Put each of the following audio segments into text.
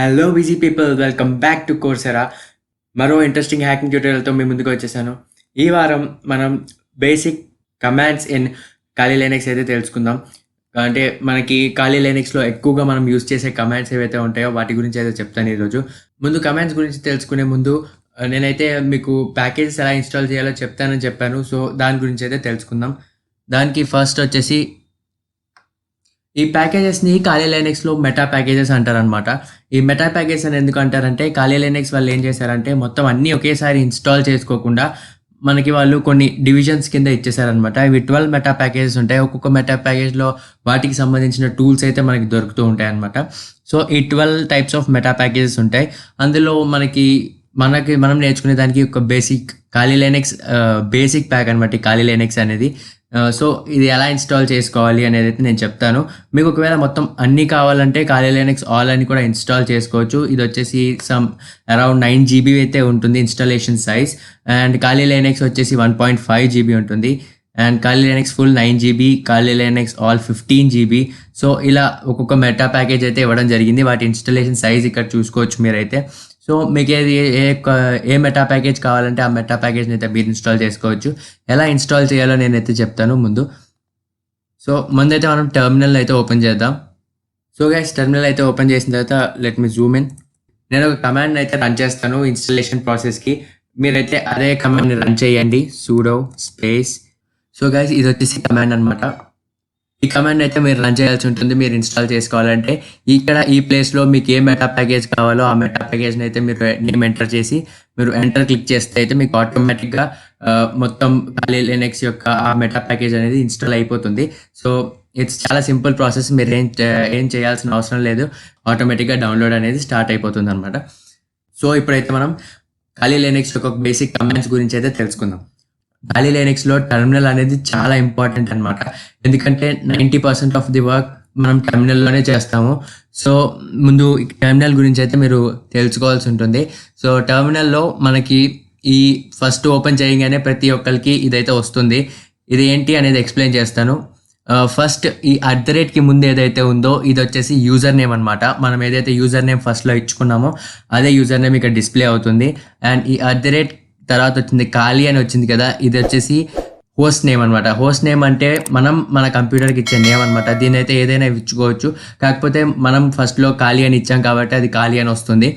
Hello busy people, welcome back to Coursera. మరో interesting hacking ట్యూటోరియల్తో మీ ముందుకు వచ్చేసాను. ఈ వారం మనం బేసిక్ కమాండ్స్ ఇన్ ఖాళీ లైనక్స్ అయితే తెలుసుకుందాం. అంటే మనకి ఖాళీ లైనక్స్లో ఎక్కువగా మనం యూజ్ చేసే కమాండ్స్ ఏవైతే ఉంటాయో వాటి గురించి అయితే చెప్తాను ఈరోజు. ముందు కమాండ్స్ గురించి తెలుసుకునే ముందు నేనైతే మీకు ప్యాకేజెస్ ఎలా ఇన్స్టాల్ చేయాలో చెప్తానని చెప్పాను. సో దాని గురించి అయితే తెలుసుకుందాం. దానికి ఫస్ట్ వచ్చేసి ఈ ప్యాకేజెస్ని ఖాళీ లైనక్స్లో మెటా ప్యాకేజెస్ అంటారనమాట. ఈ మెటా ప్యాకేజెస్ అని ఎందుకు అంటారంటే ఖాళీ లైనక్స్ వాళ్ళు ఏం చేశారంటే మొత్తం అన్నీ ఒకేసారి ఇన్స్టాల్ చేసుకోకుండా మనకి వాళ్ళు కొన్ని డివిజన్స్ కింద ఇచ్చేసారనమాట. ఇవి 12 మెటా ప్యాకేజెస్ ఉంటాయి. ఒక్కొక్క మెటా ప్యాకేజ్లో వాటికి సంబంధించిన టూల్స్ అయితే మనకి దొరుకుతూ ఉంటాయి అనమాట. సో ఈ 12 టైప్స్ ఆఫ్ మెటా ప్యాకేజెస్ ఉంటాయి. అందులో మనం నేర్చుకునే దానికి ఒక బేసిక్ ఖాళీ లైనక్స్ బేసిక్ ప్యాక్ అనమాట ఈ ఖాళీ లైనక్స్ అనేది. సో ఇది ఎలా ఇన్స్టాల్ చేసుకోవాలి అనేది అయితే నేను చెప్తాను. మీకు ఒకవేళ మొత్తం అన్నీ కావాలంటే ఖాళీ లైనక్స్ ఆల్ అని కూడా ఇన్స్టాల్ చేసుకోవచ్చు. ఇది వచ్చేసి అరౌండ్ 9 GB అయితే ఉంటుంది ఇన్స్టాలేషన్ సైజ్. అండ్ ఖాళీ లైనక్స్ వచ్చేసి 1.5 GB ఉంటుంది. అండ్ ఖాళీ లైనక్స్ ఫుల్ 9 GB, ఖాళీ లైనక్స్ ఆల్ 15 GB. సో ఇలా ఒక్కొక్క మెటా ప్యాకేజ్ అయితే ఇవ్వడం జరిగింది. వాటి ఇన్స్టాలేషన్ సైజ్ ఇక్కడ చూసుకోవచ్చు మీరైతే. సో మీకు ఏ మెటా ప్యాకేజ్ కావాలంటే ఆ మెటా ప్యాకేజ్ని అయితే మీరు ఇన్స్టాల్ చేసుకోవచ్చు. ఎలా ఇన్స్టాల్ చేయాలో నేనైతే చెప్తాను ముందు. సో ముందైతే మనం టెర్మినల్ అయితే ఓపెన్ చేద్దాం. సో గైస్, టెర్మినల్ అయితే ఓపెన్ చేసిన తర్వాత లెట్ మీ జూమ్ ఇన్. నేను ఒక కమాండ్ అయితే రన్ చేస్తాను ఇన్స్టాలేషన్ ప్రాసెస్కి. మీరైతే అదే కమాండ్ని రన్ చేయండి, sudo స్పేస్. సో గైస్, ఇది వచ్చేసి కమాండ్ అనమాట. ఈ కమాండ్ అయితే మీరు రన్ చేయాల్సి ఉంటుంది మీరు ఇన్స్టాల్ చేసుకోవాలంటే. ఇక్కడ ఈ ప్లేస్లో మీకు ఏ మెటా ప్యాకేజ్ కావాలో ఆ మెటా ప్యాకేజ్ని అయితే మీరు నేమ్ ఎంటర్ చేసి మీరు ఎంటర్ క్లిక్ చేస్తే అయితే మీకు ఆటోమేటిక్గా మొత్తం ఖాళీ లైనక్స్ యొక్క ఆ మెటా ప్యాకేజ్ అనేది ఇన్స్టాల్ అయిపోతుంది. సో ఇట్స్ చాలా సింపుల్ ప్రాసెస్. మీరు ఏం చేయాల్సిన అవసరం లేదు. ఆటోమేటిక్గా డౌన్లోడ్ అనేది స్టార్ట్ అయిపోతుంది అనమాట. సో ఇప్పుడైతే మనం ఖాళీ లైనక్స్ యొక్క బేసిక్ కమాండ్స్ గురించి అయితే తెలుసుకుందాం. ఖాళీ లైనక్స్లో టెర్మినల్ అనేది చాలా ఇంపార్టెంట్ అనమాట. ఎందుకంటే 90% ఆఫ్ ది వర్క్ మనం టెర్మినల్లోనే చేస్తాము. సో ముందు టెర్మినల్ గురించి అయితే మీరు తెలుసుకోవాల్సి ఉంటుంది. సో టెర్మినల్లో మనకి ఈ ఫస్ట్ ఓపెన్ చేయగానే ప్రతి ఒక్కరికి ఇదైతే వస్తుంది. ఇది ఏంటి అనేది ఎక్స్ప్లెయిన్ చేస్తాను. ఫస్ట్ ఈ @కి ముందు ఏదైతే ఉందో ఇది వచ్చేసి యూజర్ నేమ్ అనమాట. మనం ఏదైతే యూజర్ నేమ్ ఫస్ట్లో ఇచ్చుకున్నామో అదే యూజర్ నేమ్ ఇక్కడ డిస్ప్లే అవుతుంది. అండ్ ఈ తర్వాత వచ్చింది ఖాళీ అని వచ్చింది కదా, ఇది వచ్చేసి హోస్ట్ నేమ్ అనమాట. హోస్ట్ నేమ్ అంటే మనం మన కంప్యూటర్కి ఇచ్చే నేమ్ అనమాట. దీని అయితే ఏదైనా ఇచ్చుకోవచ్చు. కాకపోతే మనం ఫస్ట్లో ఖాళీ అని ఇచ్చాం కాబట్టి అది ఖాళీ అని వస్తుంది.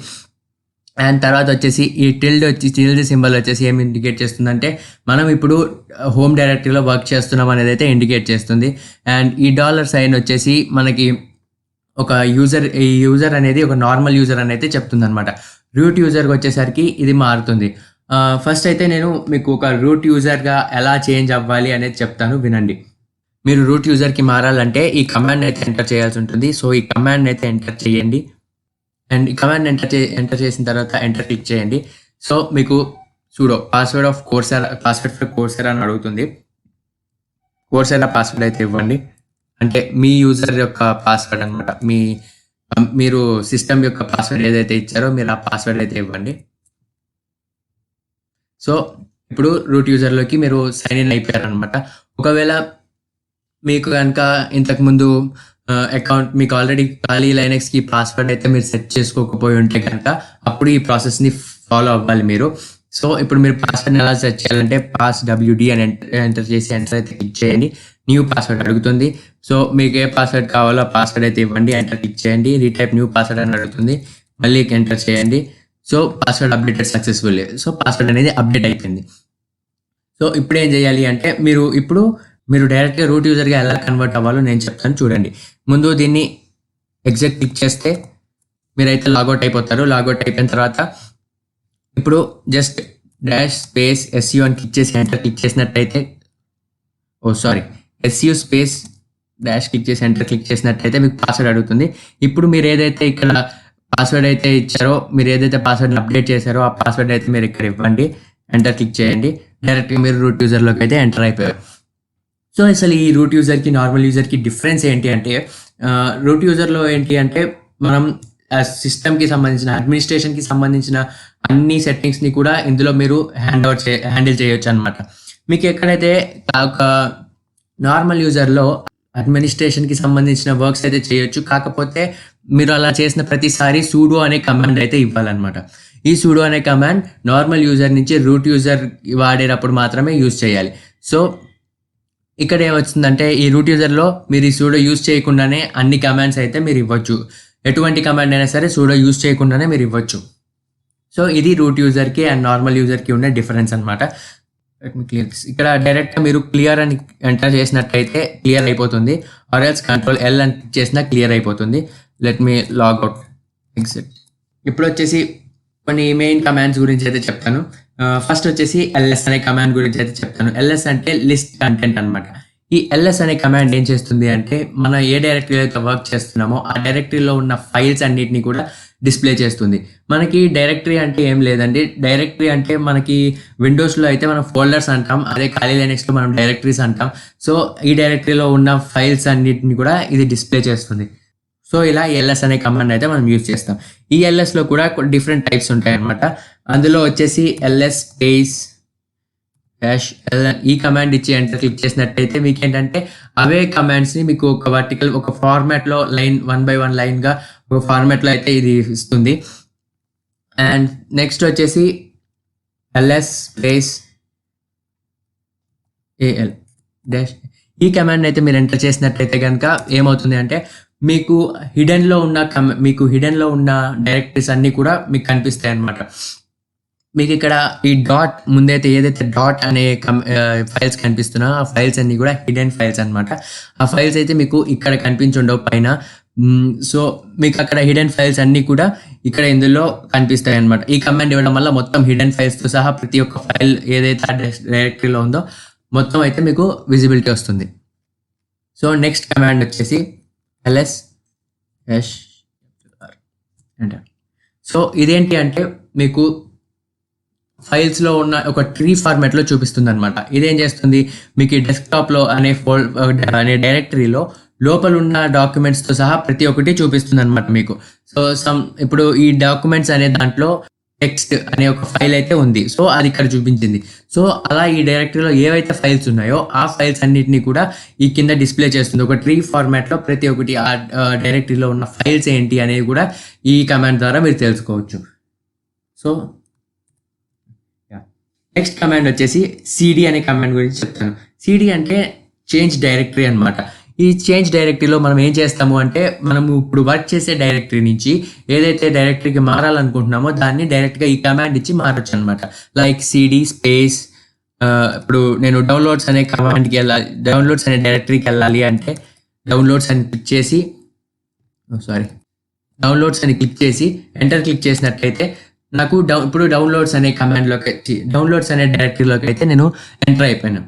అండ్ తర్వాత వచ్చేసి ఈ టిల్డ్ సింబల్ వచ్చేసి ఏం ఇండికేట్ చేస్తుందంటే మనం ఇప్పుడు హోమ్ డైరెక్టరీలో వర్క్ చేస్తున్నాం అనేది అయితే ఇండికేట్ చేస్తుంది. అండ్ ఈ $సైన్ వచ్చేసి మనకి ఒక ఈ యూజర్ అనేది ఒక నార్మల్ యూజర్ అని అయితే చెప్తుంది అనమాట. రూట్ యూజర్కి వచ్చేసరికి ఇది మారుతుంది. ఫస్ట్ అయితే నేను మీకు ఒక రూట్ యూజర్గా ఎలా చేంజ్ అవ్వాలి అనేది చెప్తాను, వినండి. మీరు రూట్ యూజర్కి మారాలంటే ఈ కమాండ్ అయితే ఎంటర్ చేయాల్సి ఉంటుంది. సో ఈ కమాండ్ అయితే ఎంటర్ చేయండి. అండ్ ఈ కమాండ్ ఎంటర్ చేసిన తర్వాత ఎంటర్ క్లిక్ చేయండి. సో మీకు sudo పాస్వర్డ్ ఫర్ కోర్సెరా అని అడుగుతుంది. కోర్సెరా పాస్వర్డ్ అయితే ఇవ్వండి. అంటే మీ యూజర్ యొక్క పాస్వర్డ్ అనమాట. మీరు సిస్టమ్ యొక్క పాస్వర్డ్ ఏదైతే ఇచ్చారో మీరు ఆ పాస్వర్డ్ అయితే ఇవ్వండి. సో ఇప్పుడు రూట్ యూజర్లోకి మీరు సైన్ ఇన్ అయిపోయారనమాట. ఒకవేళ మీకు కనుక ఇంతకుముందు అకౌంట్ మీకు ఆల్రెడీ ఖాళీ లైనక్స్కి పాస్వర్డ్ అయితే మీరు సెట్ చేసుకోకపోయి ఉంటే కనుక అప్పుడు ఈ ప్రాసెస్ని ఫాలో అవ్వాలి మీరు. సో ఇప్పుడు మీరు పాస్వర్డ్ని ఎలా సెట్ చేయాలంటే passwd అని ఎంటర్ చేసి ఎంటర్ అయితే క్లిక్ చేయండి. న్యూ పాస్వర్డ్ అడుగుతుంది. సో మీకు ఏ పాస్వర్డ్ కావాలో ఆ పాస్వర్డ్ అయితే ఇవ్వండి. ఎంటర్ క్లిక్ చేయండి. రీటైప్ న్యూ పాస్వర్డ్ అని అడుగుతుంది. మళ్ళీ ఎంటర్ చేయండి. So password updated successfully. So password అనేది అప్డేట్ అయిపోయింది. సో ఇప్పుడు ఏం చేయాలి అంటే మీరు డైరెక్ట్గా రూట్ యూజర్గా ఎలా కన్వర్ట్ అవ్వాలో నేను చెప్తాను, చూడండి. ముందు దీన్ని ఎగ్జిట్ క్లిక్ చేస్తే మీరైతే లాగౌట్ అయిపోతారు. లాగౌట్ అయిపోయిన తర్వాత ఇప్పుడు జస్ట్ స్పేస్ SU అని క్లిక్ చేసి ఎంటర్ క్లిక్ చేసినట్టయితే SU స్పేస్ క్లిక్ చేసి ఎంటర్ క్లిక్ చేసినట్టయితే మీకు పాస్వర్డ్ అడుగుతుంది. ఇప్పుడు మీరు ఏదైతే ఇక్కడ పాస్వర్డ్ అయితే ఇచ్చారో, మీరు ఏదైతే పాస్వర్డ్ని అప్డేట్ చేశారో ఆ పాస్వర్డ్ అయితే మీరు ఇక్కడ ఇవ్వండి. ఎంటర్ క్లిక్ చేయండి. డైరెక్ట్గా మీరు రూట్ యూజర్లోకి అయితే ఎంటర్ అయిపోయారు. సో అసలు ఈ రూట్ యూజర్కి నార్మల్ యూజర్కి డిఫరెన్స్ ఏంటి అంటే రూట్ యూజర్లో ఏంటి అంటే మనం సిస్టమ్కి సంబంధించిన అడ్మినిస్ట్రేషన్కి సంబంధించిన అన్ని సెట్టింగ్స్ని కూడా ఇందులో మీరు హ్యాండిల్ చేయొచ్చు అనమాట. మీకు ఎక్కడైతే ఒక నార్మల్ యూజర్లో అడ్మినిస్ట్రేషన్కి సంబంధించిన వర్క్స్ అయితే చేయొచ్చు. కాకపోతే మీరు అలా చేసిన ప్రతిసారి సూడో అనే కమాండ్ అయితే ఇవ్వాలన్నమాట. ఈ సూడో అనే కమాండ్ నార్మల్ యూజర్ నుంచి రూట్ యూజర్ వాడేటప్పుడు మాత్రమే యూజ్ చేయాలి. సో ఇక్కడ ఏమొచ్చిందంటే ఈ రూట్ యూజర్లో మీరు ఈ సూడో యూజ్ చేయకుండానే అన్ని కమాండ్స్ అయితే మీరు ఇవ్వచ్చు. ఎటువంటి కమాండ్ అయినా సరే సూడో యూజ్ చేయకుండానే మీరు ఇవ్వచ్చు. సో ఇది రూట్ యూజర్కి అండ్ నార్మల్ యూజర్కి ఉండే డిఫరెన్స్ అనమాట. క్లియర్ ఇక్కడ డైరెక్ట్గా మీరు క్లియర్ అని ఎంటర్ చేసినట్టయితే క్లియర్ అయిపోతుంది. ఆర్ ఎల్స్ కంట్రోల్ ఎల్ అని చేసినా క్లియర్ అయిపోతుంది. Let me log out exit. ఇప్పుడు వచ్చేసి కొన్ని మెయిన్ కమాండ్స్ గురించి అయితే చెప్తాను. ఫస్ట్ వచ్చేసి ఎల్ఎస్ అనే కమాండ్ గురించి అయితే చెప్తాను. ఎల్ఎస్ అంటే లిస్ట్ కంటెంట్ అనమాట. ఈ ఎల్ఎస్ అనే కమాండ్ ఏం చేస్తుంది అంటే మనం ఏ డైరెక్టరీలో అయితే వర్క్ చేస్తున్నామో ఆ డైరెక్టరీలో ఉన్న ఫైల్స్ అన్నిటిని కూడా డిస్ప్లే చేస్తుంది. మనకి డైరెక్టరీ అంటే ఏం లేదండి. డైరెక్టరీ అంటే మనకి విండోస్లో అయితే మనం ఫోల్డర్స్ అంటాం, అదే ఖాళీ లైనక్స్లో మనం డైరెక్టరీస్ అంటాం. సో ఈ డైరెక్టరీలో ఉన్న ఫైల్స్ అన్నిటిని కూడా ఇది డిస్ప్లే చేస్తుంది. సో ఇలా ఎల్ఎస్ అనే కమాండ్ అయితే మనం యూజ్ చేస్తాం. ఈ ఎల్ఎస్లో కూడా డిఫరెంట్ టైప్స్ ఉంటాయి అన్నమాట. అందులో వచ్చేసి ఎల్ఎస్ స్పేస్ -ln ఈ కమాండ్ ఇచ్చి ఎంటర్ క్లిక్ చేసినట్టయితే మీకు ఏంటంటే అవే కమాండ్స్ని మీకు ఒక వర్టికల్ ఒక ఫార్మాట్లో లైన్ 1 by 1 లైన్గా ఒక ఫార్మాట్లో అయితే ఇది ఇస్తుంది. అండ్ నెక్స్ట్ వచ్చేసి ఎల్ఎస్ స్పేస్ AL డాష్ ఈ కమాండ్ అయితే మీరు ఎంటర్ చేసినట్టయితే కనుక ఏమవుతుంది అంటే మీకు హిడెన్లో ఉన్న డైరెక్టరీస్ అన్నీ కూడా మీకు కనిపిస్తాయి అన్నమాట. మీకు ఇక్కడ ఈ డాట్ ముందైతే ఏదైతే డాట్ అనే ఫైల్స్ కనిపిస్తున్నాయో ఆ ఫైల్స్ అన్నీ కూడా హిడెన్ ఫైల్స్ అనమాట. ఆ ఫైల్స్ అయితే మీకు ఇక్కడ కనిపించుండవు పైన. సో మీకు అక్కడ హిడెన్ ఫైల్స్ అన్నీ కూడా ఇక్కడ ఇందులో కనిపిస్తాయి అనమాట. ఈ కమాండ్ ఇవ్వడం వల్ల మొత్తం హిడెన్ ఫైల్స్తో సహా ప్రతి ఒక్క ఫైల్ ఏదైతే ఆ డైరెక్టరీలో ఉందో మొత్తం అయితే మీకు విజిబిలిటీ వస్తుంది. సో నెక్స్ట్ కమాండ్ వచ్చేసి ls ఎంటర్. సో ఇదేంటి అంటే మీకు ఫైల్స్లో ఉన్న ఒక ట్రీ ఫార్మాట్లో చూపిస్తుంది అనమాట. ఇదేం చేస్తుంది మీకు ఈ డెస్క్టాప్లో అనే డైరెక్టరీలో లోపల ఉన్న డాక్యుమెంట్స్తో సహా ప్రతి ఒక్కటి చూపిస్తుంది అనమాట మీకు. సో ఇప్పుడు ఈ డాక్యుమెంట్స్ అనే దాంట్లో టెక్స్ట్ అనే ఒక ఫైల్ అయితే ఉంది. సో అది ఇక్కడ చూపించింది. సో అలా ఈ డైరెక్టరీలో ఏవైతే ఫైల్స్ ఉన్నాయో ఆ ఫైల్స్ అన్నిటిని కూడా ఈ కింద డిస్ప్లే చేస్తుంది. ఒక ట్రీ ఫార్మాట్లో ప్రతి ఒక్కటి ఆ డైరెక్టరీలో ఉన్న ఫైల్స్ ఏంటి అనేది కూడా ఈ కమాండ్ ద్వారా మీరు తెలుసుకోవచ్చు. సో నెక్స్ట్ కమాండ్ వచ్చేసి cd అనే కమాండ్ గురించి చెప్తాను. cd అంటే చేంజ్ డైరెక్టరీ అనమాట. ఈ చేంజ్ డైరెక్టరీలో మనం ఏం చేస్తాము అంటే మనము ఇప్పుడు వర్క్ చేసే డైరెక్టరీ నుంచి ఏదైతే డైరెక్టరీకి మారాలనుకుంటున్నామో దాన్ని డైరెక్ట్గా ఈ కమాండ్ ఇచ్చి మారచ్చు అనమాట. లైక్ cd స్పేస్ ఇప్పుడు నేను డౌన్లోడ్స్ అనే కమాండ్కి వెళ్ళాలి, డౌన్లోడ్స్ అనే డైరెక్టరీకి వెళ్ళాలి అంటే డౌన్లోడ్స్ అని క్లిక్ చేసి డౌన్లోడ్స్ అని క్లిక్ చేసి ఎంటర్ క్లిక్ చేసినట్లయితే నాకు ఇప్పుడు డౌన్లోడ్స్ అనే కమాండ్లోకి డౌన్లోడ్స్ అనే డైరెక్టరీలోకి అయితే నేను ఎంటర్ అయిపోయాను.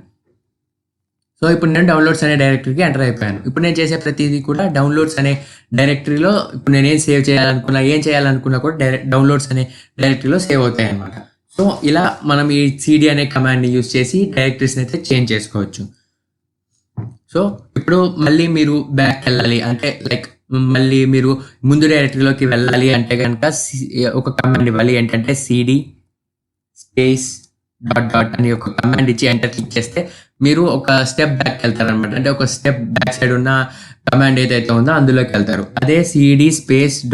సో ఇప్పుడు నేను డౌన్లోడ్స్ అనే డైరెక్టరీకి ఎంటర్ అయిపోయాను. ఇప్పుడు నేను చేసే ప్రతిదీ కూడా డౌన్లోడ్స్ అనే డైరెక్టరీలో ఇప్పుడు నేను ఏం చేయాలనుకున్నా కూడా డౌన్లోడ్స్ అనే డైరెక్టరీలో సేవ్ అవుతాయి అన్నమాట. సో ఇలా మనం ఈ cd అనే కమాండ్ని యూజ్ చేసి డైరెక్టరీస్ని అయితే చేంజ్ చేసుకోవచ్చు. సో ఇప్పుడు మళ్ళీ మీరు బ్యాక్ వెళ్ళాలి అంటే లైక్ మళ్ళీ మీరు ముందు డైరెక్టరీలోకి వెళ్ళాలి అంటే కనుక ఒక కమాండ్ ఇవ్వాలి. ఏంటంటే cd స్పేస్ డాట్ అని ఒక కమాండ్ ఇచ్చి ఎంటర్ క్లిక్ చేస్తే మీరు ఒక స్టెప్ బ్యాక్ వెళ్తారనమాట. అంటే ఒక స్టెప్ బ్యాక్ సైడ్ ఉన్న కమాండ్ ఏదైతే ఉందో అందులోకి వెళ్తారు. అదే cd స్పేస్ //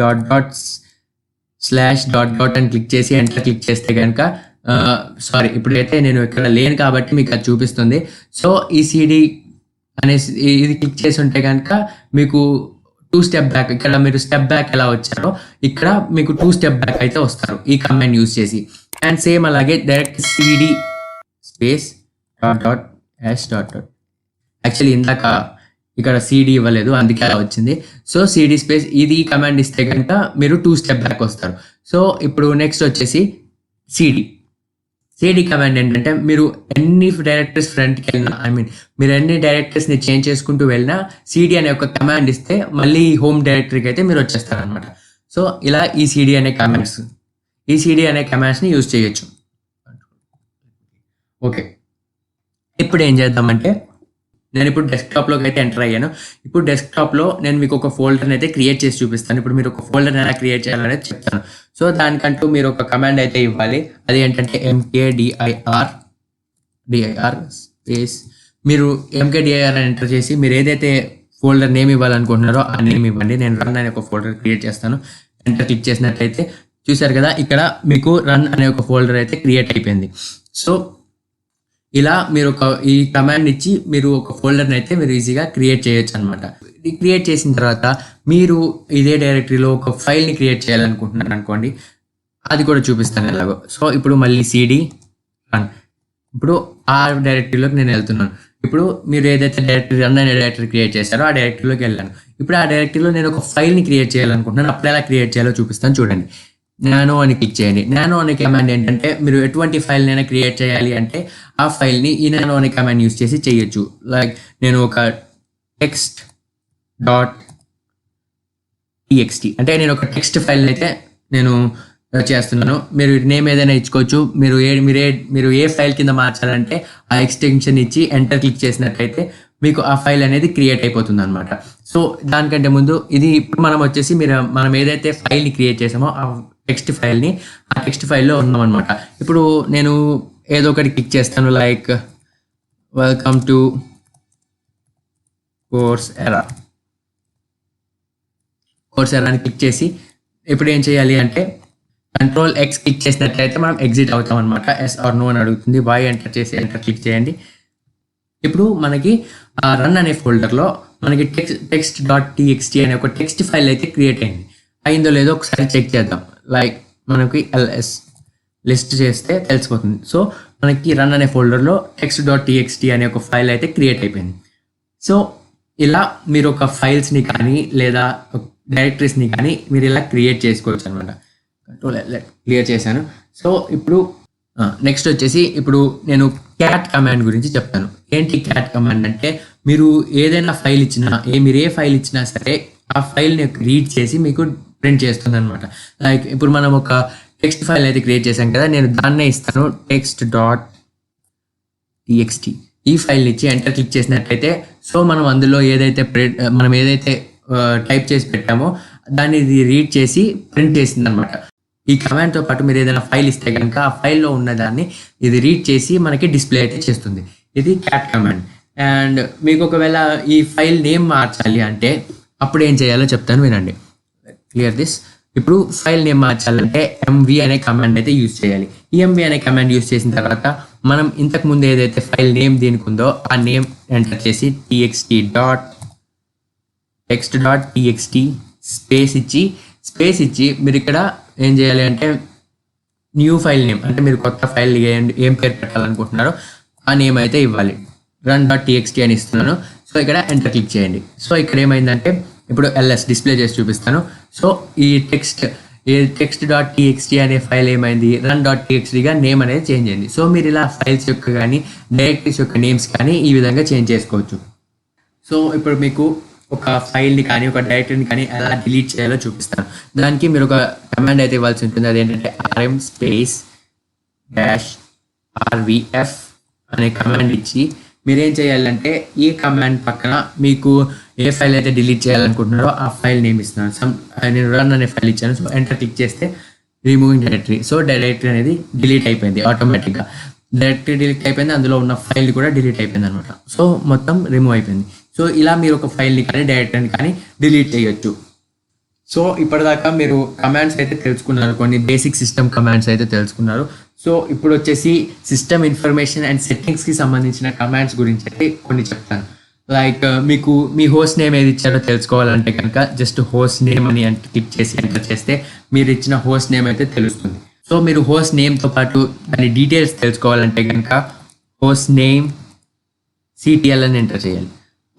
అని క్లిక్ చేసి ఎంటర్ క్లిక్ చేస్తే కనుక ఇప్పుడైతే నేను ఇక్కడ లేను కాబట్టి మీకు అది చూపిస్తుంది. సో ఈ cd అనే ఇది క్లిక్ చేసి ఉంటే కనుక మీకు 2 స్టెప్ బ్యాక్, ఇక్కడ మీరు స్టెప్ బ్యాక్ ఎలా వచ్చారో ఇక్కడ మీకు 2 స్టెప్ బ్యాక్ అయితే వస్తారు ఈ కమాండ్ యూజ్ చేసి. అండ్ సేమ్ అలాగే direct cd space dot actually ఇందాక ఇక్కడ cd ఇవ్వలేదు అందుకే అలా వచ్చింది. సో cd స్పేస్ ఇది కమాండ్ ఇస్తే కనుక మీరు 2 స్టెప్ బ్యాక్ వస్తారు. సో ఇప్పుడు నెక్స్ట్ వచ్చేసి cd కమాండ్ ఏంటంటే మీరు ఎన్ని డైరెక్టరీస్ ఫ్రంట్కి వెళ్ళినా మీరు ఎన్ని డైరెక్టరీస్ని చేంజ్ చేసుకుంటూ వెళ్ళినా cd అనే ఒక కమాండ్ ఇస్తే మళ్ళీ హోమ్ డైరెక్టరీకి అయితే మీరు వచ్చేస్తారనమాట. సో ఇలా ఈ cd అనే కమాండ్స్ని యూజ్ చేయొచ్చు. ఓకే, ఇప్పుడు ఏం చేద్దామంటే నేను ఇప్పుడు డెస్క్టాప్లోకి అయితే ఎంటర్ అయ్యాను. ఇప్పుడు డెస్క్టాప్లో నేను మీకు ఒక ఫోల్డర్ని అయితే క్రియేట్ చేసి చూపిస్తాను. ఇప్పుడు మీరు ఒక ఫోల్డర్ని ఎలా క్రియేట్ చేయాలనేది చెప్తాను. సో దానికంటూ మీరు ఒక కమాండ్ అయితే ఇవ్వాలి. అది ఏంటంటే mkdir స్పేస్ మీరు mkdir అని ఎంటర్ చేసి మీరు ఏదైతే ఫోల్డర్ నేమ్ ఇవ్వాలనుకుంటున్నారో ఆ నేమ్ ఇవ్వండి. నేను రన్ అనే ఒక ఫోల్డర్ క్రియేట్ చేస్తాను. ఎంటర్ క్లిక్ చేసినట్లయితే చూసారు కదా, ఇక్కడ మీకు రన్ అనే ఒక ఫోల్డర్ అయితే క్రియేట్ అయిపోయింది. సో ఇలా మీరు ఈ కమాండ్ ఇచ్చి మీరు ఒక ఫోల్డర్ని అయితే మీరు ఈజీగా క్రియేట్ చేయొచ్చు అనమాట. ఇది క్రియేట్ చేసిన తర్వాత మీరు ఇదే డైరెక్టరీలో ఒక ఫైల్ని క్రియేట్ చేయాలనుకుంటున్నారు అనుకోండి, అది కూడా చూపిస్తాను ఎలాగో. సో ఇప్పుడు మళ్ళీ సిడి రన్, ఇప్పుడు ఆ డైరెక్టరీలోకి నేను వెళ్తున్నాను. ఇప్పుడు మీరు ఏదైతే డైరెక్టరీ రన్ అనే డైరెక్టరీ క్రియేట్ చేశారో ఆ డైరెక్టరీలోకి వెళ్ళాను. ఇప్పుడు ఆ డైరెక్టరీలో నేను ఒక ఫైల్ని క్రియేట్ చేయాలనుకుంటున్నాను. అప్పుడు ఎలా క్రియేట్ చేయాలో చూపిస్తాను చూడండి. నానో అని క్లిక్ చేయండి. నానో అనే కమాండ్ ఏంటంటే మీరు ఎటువంటి ఫైల్నైనా క్రియేట్ చేయాలి అంటే ఆ ఫైల్ని ఈ నానో అనే కమాండ్ యూస్ చేసి చేయొచ్చు. లైక్ నేను ఒక టెక్స్ట్ డాట్ టీఎక్స్టీ అంటే నేను ఒక టెక్స్ట్ ఫైల్ అయితే నేను చేస్తున్నాను. మీరు నేమ్ ఏదైనా ఇచ్చుకోవచ్చు. మీరు ఏ ఫైల్ కింద మార్చాలంటే ఆ ఎక్స్టెన్షన్ ఇచ్చి ఎంటర్ క్లిక్ చేసినట్లయితే మీకు ఆ ఫైల్ అనేది క్రియేట్ అయిపోతుంది అనమాట. సో దానికంటే ముందు ఇది ఇప్పుడు మనం వచ్చేసి మనం ఏదైతే ఫైల్ని క్రియేట్ చేసామో ఆ టెక్స్ట్ ఫైల్ని ఆ టెక్స్ట్ ఫైల్లో ఉన్నాం అనమాట. ఇప్పుడు నేను ఏదో ఒకటి క్లిక్ చేస్తాను, లైక్ వెల్కమ్ టు కోర్సెరా అని క్లిక్ చేసి ఇప్పుడు ఏం చేయాలి అంటే కంట్రోల్ ఎక్స్ క్లిక్ చేసినట్లయితే మనం ఎగ్జిట్ అవుతాం అనమాట. ఎస్ ఆర్ నో అని అడుగుతుంది. వై ఎంటర్ చేసి ఎంటర్ క్లిక్ చేయండి. ఇప్పుడు మనకి రన్ అనే ఫోల్డర్లో మనకి టెక్స్ట్ డాట్ టీఎక్స్టీ అనే ఒక టెక్స్ట్ ఫైల్ అయితే క్రియేట్ అయిందో లేదో ఒకసారి చెక్ చేద్దాం. లైక్ మనకి ఎల్ఎస్ లిస్ట్ చేస్తే తెలిసిపోతుంది. సో మనకి రన్ అనే ఫోల్డర్లో టెక్స్ట్ డాట్ టీఎక్స్టీ అనే ఒక ఫైల్ అయితే క్రియేట్ అయిపోయింది. సో ఇలా మీరు ఒక ఫైల్స్ని కానీ లేదా డైరెక్టరీస్ని కానీ మీరు ఇలా క్రియేట్ చేసుకోవచ్చు అనమాట. కంట్రోల్ క్లియర్ చేశాను. సో ఇప్పుడు నెక్స్ట్ వచ్చేసి ఇప్పుడు నేను క్యాట్ కమాండ్ గురించి చెప్తాను. ఏంటి క్యాట్ కమాండ్ అంటే మీరు ఏదైనా ఫైల్ ఇచ్చినా మీరు ఏ ఫైల్ ఇచ్చినా సరే ఆ ఫైల్ని రీడ్ చేసి మీకు ప్రింట్ చేస్తుంది అనమాట. లైక్ ఇప్పుడు మనం ఒక టెక్స్ట్ ఫైల్ అయితే క్రియేట్ చేశాం కదా, నేను దాన్నే ఇస్తాను టెక్స్ట్ డాట్ టీఎక్స్టీ. ఈ ఫైల్ని ఇచ్చి ఎంటర్ క్లిక్ చేసినట్లయితే సో మనం అందులో మనం ఏదైతే టైప్ చేసి పెట్టామో దాన్ని ఇది రీడ్ చేసి ప్రింట్ చేసింది అనమాట. ఈ కమాండ్తో పాటు మీరు ఏదైనా ఫైల్ ఇస్తే కనుక ఆ ఫైల్లో ఉన్న దాన్ని ఇది రీడ్ చేసి మనకి డిస్ప్లే అయితే చేస్తుంది. ఇది క్యాట్ కమాండ్. అండ్ మీకు ఒకవేళ ఈ ఫైల్ నేమ్ మార్చాలి అంటే అప్పుడు ఏం చేయాలో చెప్తాను వినండి. Clear this. ఇప్పుడు ఫైల్ నేమ్ మార్చాలంటే ఎంవి అనే కమాండ్ అయితే యూజ్ చేయాలి. ఈ ఎంవి అనే కమాండ్ యూజ్ చేసిన తర్వాత మనం ఇంతకుముందు ఏదైతే ఫైల్ నేమ్ దీనికి ఉందో ఆ నేమ్ ఎంటర్ చేసి TXT dot text dot TXT space ఇచ్చి మీరు ఇక్కడ ఏం చేయాలి అంటే న్యూ ఫైల్ నేమ్ అంటే మీరు కొత్త ఫైల్ ఏం పేరు పెట్టాలనుకుంటున్నారో ఆ నేమ్ అయితే ఇవ్వాలి. రన్ డాట్ టీఎక్స్టీ అని ఇస్తున్నాను. సో ఇక్కడ ఎంటర్ క్లిక్ చేయండి. సో ఇక్కడ ఏమైందంటే ఇప్పుడు ఎల్ఎస్ డిస్ప్లే చేసి చూపిస్తాను. సో ఈ టెక్స్ట్ డాట్ టీఎక్స్టీ అనే ఫైల్ ఏమైంది, రన్ డాట్ టీఎక్స్టీగా నేమ్ అనేది చేంజ్ అయింది. సో మీరు ఇలా ఫైల్స్ యొక్క కానీ డైరెక్టరీస్ యొక్క నేమ్స్ కానీ ఈ విధంగా చేంజ్ చేసుకోవచ్చు. సో ఇప్పుడు మీకు ఒక ఫైల్ని కానీ ఒక డైరెక్టరీని కానీ ఎలా డిలీట్ చేయాలో చూపిస్తాను. దానికి మీరు ఒక కమాండ్ అయితే ఇవ్వాల్సి ఉంటుంది. అదేంటంటే rm స్పేస్ -rvf అనే కమాండ్ ఇచ్చి మీరేం చేయాలంటే ఈ కమాండ్ పక్కన మీకు ఏ ఫైల్ అయితే డిలీట్ చేయాలనుకుంటున్నారో ఆ ఫైల్ నేమ్ ఇస్తున్నాను. నేను రన్ అనే ఫైల్ ఇచ్చాను. సో ఎంటర్ క్లిక్ చేస్తే రిమూవింగ్ డైరెక్టరీ. సో డైరెక్టరీ అనేది డిలీట్ అయిపోయింది ఆటోమేటిక్గా. డైరెక్టరీ డిలీట్ అయిపోయింది, అందులో ఉన్న ఫైల్ కూడా డిలీట్ అయిపోయింది అనమాట. సో మొత్తం రిమూవ్ అయిపోయింది. సో ఇలా మీరు ఒక ఫైల్ని కానీ డైరెక్టరీని కానీ డిలీట్ చేయొచ్చు. సో ఇప్పటిదాకా మీరు కమాండ్స్ అయితే తెలుసుకున్నారు, కొన్ని బేసిక్ సిస్టమ్ కమాండ్స్ అయితే తెలుసుకున్నారు. సో ఇప్పుడు వచ్చేసి సిస్టమ్ ఇన్ఫర్మేషన్ అండ్ సెట్టింగ్స్కి సంబంధించిన కమాండ్స్ గురించి అయితే కొన్ని చెప్తాను. లైక్ మీకు మీ హోస్ట్ నేమ్ ఏది ఇచ్చారో తెలుసుకోవాలంటే కనుక జస్ట్ హోస్ట్ నేమ్ అని క్లిక్ చేసి ఎంటర్ చేస్తే మీరు ఇచ్చిన హోస్ట్ నేమ్ అయితే తెలుస్తుంది. సో మీరు హోస్ట్ నేమ్తో పాటు దాని డీటెయిల్స్ తెలుసుకోవాలంటే కనుక హోస్ట్ నేమ్ సిటిఎల్ అని ఎంటర్ చేయాలి.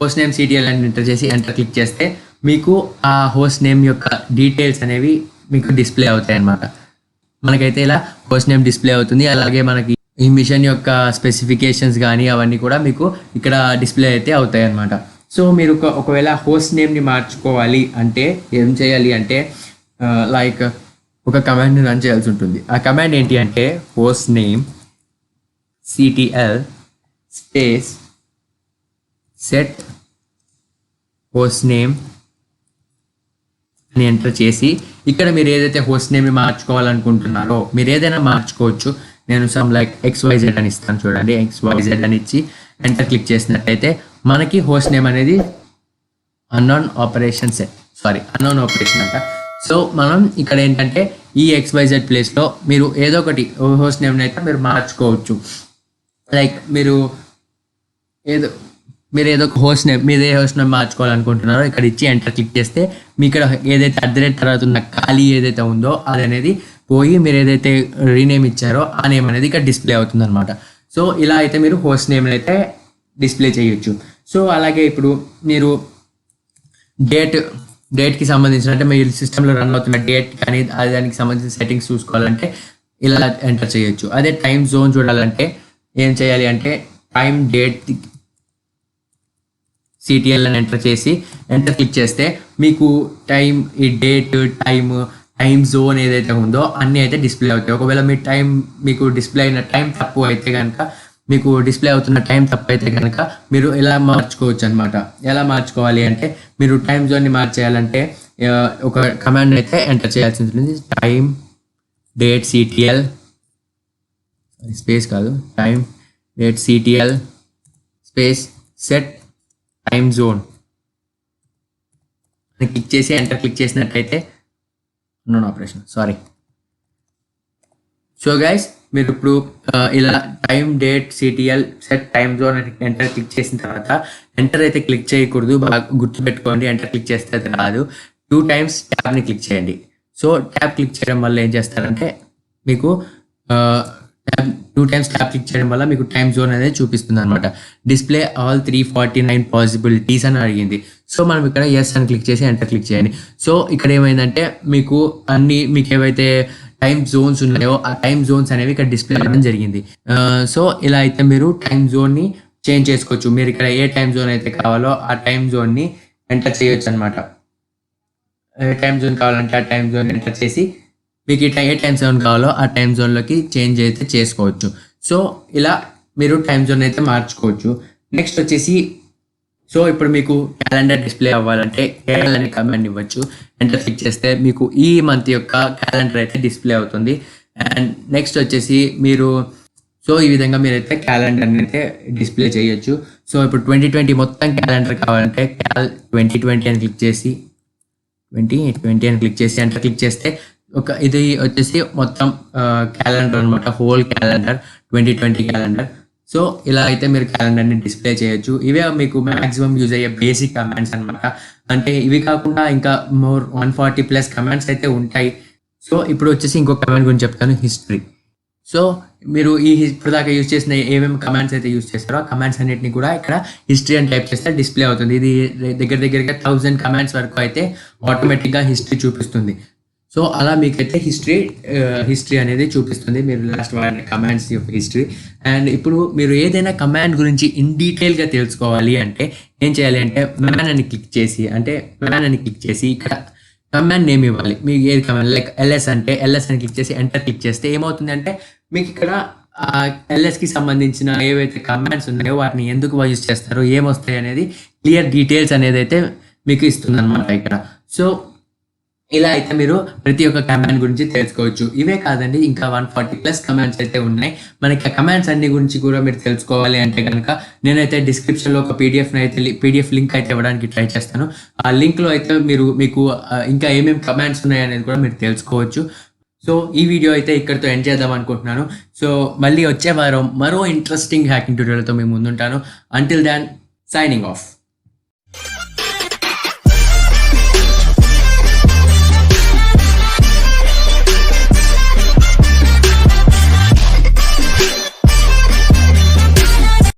హోస్ట్ నేమ్ సిటిఎల్ అని ఎంటర్ చేసి ఎంటర్ క్లిక్ చేస్తే మీకు ఆ హోస్ట్ నేమ్ యొక్క డీటెయిల్స్ అనేవి మీకు డిస్ప్లే అవుతాయి అన్నమాట. మనకైతే ఇలా హోస్ట్ నేమ్ డిస్ప్లే అవుతుంది. అలాగే మనకి ఈ మిషన్ యొక్క స్పెసిఫికేషన్స్ కానీ అవన్నీ కూడా మీకు ఇక్కడ డిస్ప్లే అయితే అవుతాయి అన్నమాట. సో మీరు ఒకవేళ హోస్ట్ నేమ్ని మార్చుకోవాలి అంటే ఏం చేయాలి అంటే లైక్ ఒక కమాండ్ని రన్ చేయాల్సి ఉంటుంది. ఆ కమాండ్ ఏంటి అంటే host name CTL space set host name అని ఎంటర్ చేసి ఇక్కడ మీరు ఏదైతే హోస్ట్ నేమ్ని మార్చుకోవాలనుకుంటున్నారో మీరు ఏదైనా మార్చుకోవచ్చు. నేను సమ్ లైక్ XYZ అని ఇస్తాను చూడండి. XYZ అని ఇచ్చి ఎంటర్ క్లిక్ చేసినట్టయితే మనకి హోస్ట్ నేమ్ అనేది అన్నోన్ ఆపరేషన్ అంట. సో మనం ఇక్కడ ఏంటంటే ఈ XYZ ప్లేస్లో మీరు ఏదో ఒకటి హోస్ట్ నేమ్ని అయితే మీరు మార్చుకోవచ్చు. లైక్ మీరు ఏదో ఒక హోస్ట్ నేమ్ మీరు ఏ హోస్ట్ నేమ్ మార్చుకోవాలనుకుంటున్నారో ఇక్కడ ఇచ్చి ఎంటర్ క్లిక్ చేస్తే మీ ఇక్కడ ఏదైతే @ తర్వాత ఉన్న ఖాళీ ఏదైతే ఉందో అది అనేది పోయి మీరు ఏదైతే రీనేమ్ ఇచ్చారో ఆ నేమ్ అనేది ఇక్కడ డిస్ప్లే అవుతుంది అనమాట. సో ఇలా అయితే మీరు హోస్ట్ నేమ్ని అయితే డిస్ప్లే చేయొచ్చు. సో అలాగే ఇప్పుడు మీరు డేట్కి సంబంధించిన అంటే మీ సిస్టంలో రన్ అవుతున్న డేట్ కానీ దానికి సంబంధించిన సెట్టింగ్స్ చూసుకోవాలంటే ఇలా ఎంటర్ చేయొచ్చు. అదే టైం జోన్ చూడాలంటే ఏం చేయాలి అంటే టైం డేట్ CTL అని ఎంటర్ చేసి ఎంటర్ క్లిక్ చేస్తే మీకు టైం ఈ డేట్ టైం జోన్ ఏదైతే ఉందో అన్నీ అయితే డిస్ప్లే అవుతాయి. ఒకవేళ మీ మీకు డిస్ప్లే అయిన టైం తక్కువ అయితే కనుక మీకు డిస్ప్లే అవుతున్న టైం తప్పు అయితే కనుక మీరు ఇలా మార్చుకోవచ్చు అనమాట. ఎలా మార్చుకోవాలి అంటే మీరు టైం జోన్ని మార్చేయాలంటే ఒక కమాండ్ అయితే ఎంటర్ చేయాల్సి ఉంటుంది. టైం డేట్ CTL స్పేస్ కాదు time date CTL space set time zone అని క్లిక్ చేసి ఎంటర్ క్లిక్ చేసినట్లయితే ఆపరేషన్ సో గైస్ మీరు ఇప్పుడు ఇలా time date CTL set time zone అని ఎంటర్ క్లిక్ చేసిన తర్వాత ఎంటర్ అయితే క్లిక్ చేయకూడదు, బాగా గుర్తుపెట్టుకోండి. ఎంటర్ క్లిక్ చేస్తే అది రాదు. 2 times ట్యాబ్ని క్లిక్ చేయండి. సో ట్యాబ్ క్లిక్ చేయడం వల్ల ఏం చేస్తారంటే మీకు 2 times ట్యాబ్ క్లిక్ చేయడం వల్ల మీకు టైం జోన్ అనేది చూపిస్తుంది అనమాట. డిస్ప్లే ఆల్ 349 పాసిబిలిటీస్ అని అడిగింది. సో మనం ఇక్కడ ఎస్ అని క్లిక్ చేసి ఎంటర్ క్లిక్ చేయండి. సో ఇక్కడ ఏమైందంటే మీకు ఏవైతే టైం జోన్స్ ఉన్నాయో ఆ టైం జోన్స్ అనేవి ఇక్కడ డిస్ప్లే అవ్వడం జరిగింది. సో ఇలా అయితే మీరు టైం జోన్ని చేంజ్ చేసుకోవచ్చు. మీరు ఇక్కడ ఏ టైం జోన్ అయితే కావాలో ఆ టైం జోన్ని ఎంటర్ చేయొచ్చు అనమాట. టైం జోన్ కావాలంటే ఆ టైం జోన్ ఎంటర్ చేసి మీకు ఏ టైం జోన్ కావాలో ఆ టైం జోన్లోకి చేంజ్ అయితే చేసుకోవచ్చు. సో ఇలా మీరు టైం జోన్ అయితే మార్చుకోవచ్చు. నెక్స్ట్ వచ్చేసి సో ఇప్పుడు మీకు క్యాలెండర్ డిస్ప్లే అవ్వాలంటే కేఎల్ అనే కమాండ్ ఇవ్వచ్చు. ఎంటర్ క్లిక్ చేస్తే మీకు ఈ మంత్ యొక్క క్యాలెండర్ అయితే డిస్ప్లే అవుతుంది. అండ్ నెక్స్ట్ వచ్చేసి మీరు సో ఈ విధంగా మీరైతే క్యాలెండర్ని అయితే డిస్ప్లే చేయొచ్చు. సో ఇప్పుడు 2020 మొత్తం క్యాలెండర్ కావాలంటే 2020 అని క్లిక్ చేసి 2020 అని క్లిక్ చేసి ఎంటర్ క్లిక్ చేస్తే ఇది వచ్చేసి మొత్తం క్యాలెండర్ అనమాట. Whole calendar 2020 calendar. సో ఇలా అయితే మీరు క్యాలెండర్ని డిస్ప్లే చేయొచ్చు. ఇవే మీకు మ్యాక్సిమం యూజ్ అయ్యే బేసిక్ కమాండ్స్ అనమాట. అంటే ఇవి కాకుండా ఇంకా 140+ కమాండ్స్ అయితే ఉంటాయి. సో ఇప్పుడు వచ్చేసి ఇంకొక కమాండ్ గురించి చెప్తాను, హిస్టరీ. సో మీరు ఇప్పుడు దాకా యూజ్ చేసిన ఏమేమి కమాండ్స్ అయితే యూజ్ చేస్తారో ఆ కమాండ్స్ అన్నిటిని కూడా ఇక్కడ హిస్టరీ అని టైప్ చేస్తే డిస్ప్లే అవుతుంది. ఇది దగ్గరగా 1000 కమాండ్స్ వరకు అయితే ఆటోమేటిక్గా హిస్టరీ చూపిస్తుంది. సో అలా మీకైతే హిస్టరీ అనేది చూపిస్తుంది, మీరు లాస్ట్ వాడిన కమాండ్స్ యొక్క హిస్టరీ. అండ్ ఇప్పుడు మీరు ఏదైనా కమాండ్ గురించి ఇన్ డీటెయిల్గా తెలుసుకోవాలి అంటే ఏం చేయాలి అంటే మ్యాన్ అని క్లిక్ చేసి ఇక్కడ కమాండ్ నేమ్ ఇవ్వాలి. మీకు ఏది కమాండ్ లైక్ LS అంటే LS అని క్లిక్ చేసి ఎంటర్ క్లిక్ చేస్తే ఏమవుతుంది అంటే మీకు ఇక్కడ LSకి సంబంధించిన ఏవైతే కమాండ్స్ ఉన్నాయో వాటిని ఎందుకు యూజ్ చేస్తారో ఏమొస్తాయి అనేది క్లియర్ డీటెయిల్స్ అనేది అయితే మీకు ఇస్తుంది అనమాట ఇక్కడ. సో ఇలా అయితే మీరు ప్రతి ఒక్క కమాండ్ గురించి తెలుసుకోవచ్చు. ఇవే కాదండి, ఇంకా 140+ కమాండ్స్ అయితే ఉన్నాయి. మనకి ఆ కమాండ్స్ అన్ని గురించి కూడా మీరు తెలుసుకోవాలి అంటే కనుక నేనైతే డిస్క్రిప్షన్లో ఒక PDF లింక్ అయితే ఇవ్వడానికి ట్రై చేస్తాను. ఆ లింక్లో అయితే మీకు ఇంకా ఏమేమి కమాండ్స్ ఉన్నాయి అనేది కూడా మీరు తెలుసుకోవచ్చు. సో ఈ వీడియో అయితే ఇక్కడితో ఎండ్ చేద్దాం అనుకుంటున్నాను. సో మళ్ళీ వచ్చే వారం మరో ఇంట్రెస్టింగ్ హ్యాకింగ్ ట్యూటోరియల్తో మేము ముందుంటాను. Until then signing of.